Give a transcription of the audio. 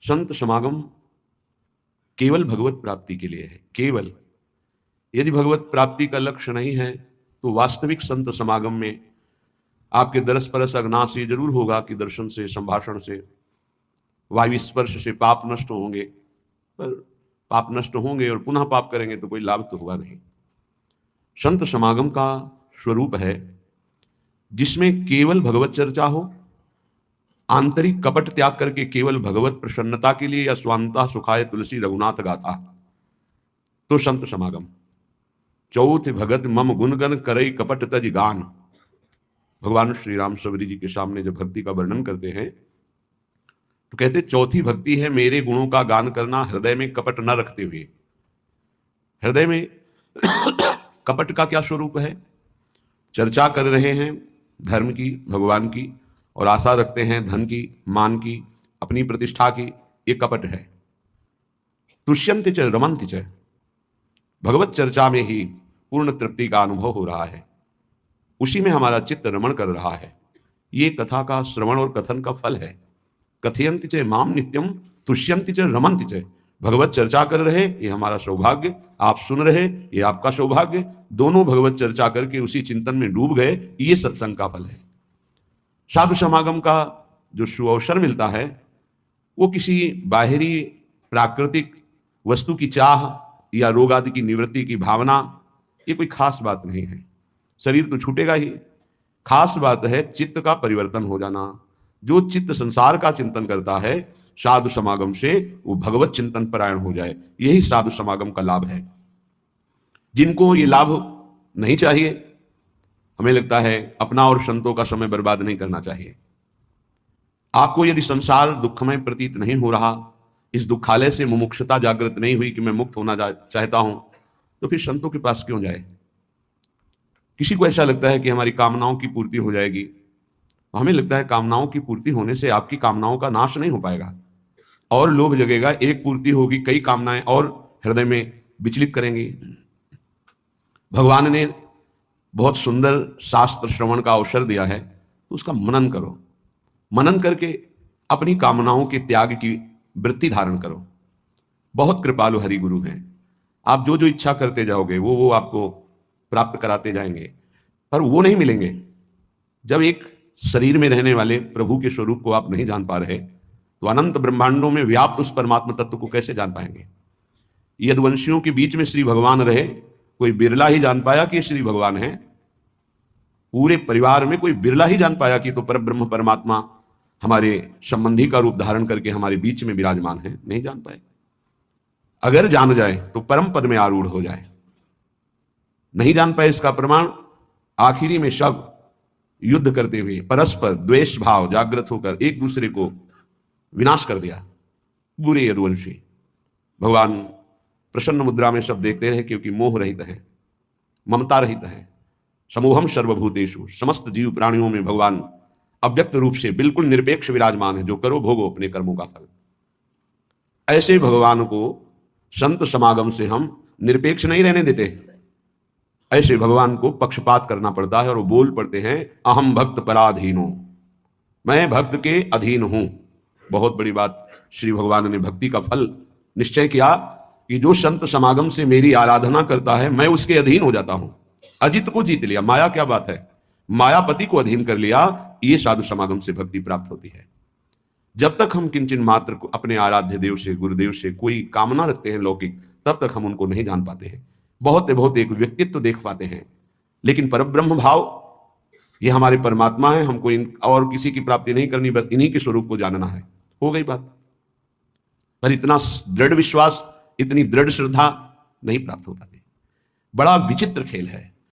संत समागम केवल भगवत प्राप्ति के लिए है, केवल। यदि भगवत प्राप्ति का लक्ष्य नहीं है तो वास्तविक संत समागम में आपके दरस परस अग्नास ये जरूर होगा कि दर्शन से, संभाषण से, वायु स्पर्श से पाप नष्ट होंगे, पर पाप नष्ट होंगे और पुनः पाप करेंगे तो कोई लाभ तो होगा नहीं। संत समागम का स्वरूप है जिसमें केवल भगवत चर्चा हो, आंतरिक कपट त्याग करके केवल भगवत प्रसन्नता के लिए, या स्वांता सुखाय तुलसी रघुनाथ गाथा, तो संत समागम। चौथ भगत मम गुणगन करई कपट तज गान। भगवान श्री राम सबरी जी के सामने जब भक्ति का वर्णन करते हैं तो कहते चौथी भक्ति है मेरे गुणों का गान करना, हृदय में कपट न रखते हुए। हृदय में कपट का क्या स्वरूप है? चर्चा कर रहे हैं धर्म की, भगवान की, और आशा रखते हैं धन की, मान की, अपनी प्रतिष्ठा की, ये कपट है। तुष्यंति च रमन्ति च, भगवत चर्चा में ही पूर्ण तृप्ति का अनुभव हो रहा है, उसी में हमारा चित्त रमण कर रहा है। ये कथा का श्रवण और कथन का फल है। कथयन्ति च माम नित्यम तुष्यन्ति च रमन्ति च, भगवत चर्चा कर रहे ये हमारा सौभाग्य, आप सुन रहे ये आपका सौभाग्य, दोनों भगवत चर्चा करके उसी चिंतन में डूब गए, ये सत्संग का फल है। साधु समागम का जो सुअवसर मिलता है वो किसी बाहरी प्राकृतिक वस्तु की चाह या रोग आदि की निवृत्ति की भावना, ये कोई खास बात नहीं है। शरीर तो छूटेगा ही, खास बात है चित्त का परिवर्तन हो जाना। जो चित्त संसार का चिंतन करता है साधु समागम से वो भगवत चिंतन परायण हो जाए, यही साधु समागम का लाभ है। जिनको ये लाभ नहीं चाहिए, हमें लगता है अपना और संतों का समय बर्बाद नहीं करना चाहिए। आपको यदि संसार दुखमय प्रतीत नहीं हो रहा, इस दुखालय से मुमुक्षुता जागृत नहीं हुई कि मैं मुक्त होना चाहता हूं, तो फिर संतों के पास क्यों जाए? किसी को ऐसा लगता है कि हमारी कामनाओं की पूर्ति हो जाएगी, हमें लगता है कामनाओं की पूर्ति होने से आपकी कामनाओं का नाश नहीं हो पाएगा, और लोभ जगेगा, एक पूर्ति होगी, कई कामनाएं और हृदय में विचलित करेंगी। भगवान ने बहुत सुंदर शास्त्र श्रवण का अवसर दिया है, तो उसका मनन करो। मनन करके अपनी कामनाओं के त्याग की वृत्ति धारण करो। बहुत कृपालु हरि गुरु हैं, आप जो जो इच्छा करते जाओगे वो आपको प्राप्त कराते जाएंगे, पर वो नहीं मिलेंगे जब एक शरीर में रहने वाले प्रभु के स्वरूप को आप नहीं जान पा रहे, तो अनंत ब्रह्मांडों में व्याप्त उस परमात्मा तत्व को कैसे जान पाएंगे? यदुवंशियों के बीच में श्री भगवान रहे, कोई बिरला ही जान पाया कि श्री भगवान है। पूरे परिवार में कोई बिरला ही जान पाया कि तो परब्रह्म परमात्मा हमारे संबंधी का रूप धारण करके हमारे बीच में विराजमान है, नहीं जान पाए। अगर जान जाए तो परम पद में आरूढ़ हो जाए। नहीं जान पाए, इसका प्रमाण आखिरी में सब युद्ध करते हुए परस्पर द्वेष भाव जागृत होकर एक दूसरे को विनाश कर दिया। बुरे यदुवंशी भगवान प्रसन्न मुद्रा में सब देखते रहे, क्योंकि मोह रहित है, ममता रहित है। समूहम सर्वभूतेषु, समस्त जीव प्राणियों में भगवान अव्यक्त रूप से बिल्कुल निरपेक्ष विराजमान है, जो करो भोगो अपने कर्मों का फल। ऐसे भगवान को संत समागम से हम निरपेक्ष नहीं रहने देते, ऐसे भगवान को पक्षपात करना पड़ता है, और वो बोल पड़ते हैं अहम भक्त पराधीनो, मैं भक्त के अधीन हूं। बहुत बड़ी बात, श्री भगवान ने भक्ति का फल निश्चय किया कि जो संत समागम से मेरी आराधना करता है मैं उसके अधीन हो जाता हूं। अजित को जीत लिया, माया क्या बात है, मायापति को अधीन कर लिया। ये साधु समागम से भक्ति प्राप्त होती है। जब तक हम किंचन मात्र को अपने आराध्य देव से, गुरुदेव से कोई कामना रखते हैं लौकिक, तब तक हम उनको नहीं जान पाते हैं। बहुत एक व्यक्तित्व देख पाते हैं, लेकिन परब्रह्म भाव ये हमारे परमात्मा है, हमको और किसी की प्राप्ति नहीं करनी, बस इन्हीं के स्वरूप को जानना है, हो गई बात। पर इतना दृढ़ विश्वास, इतनी दृढ़ श्रद्धा नहीं प्राप्त हो पाती। बड़ा विचित्र खेल है।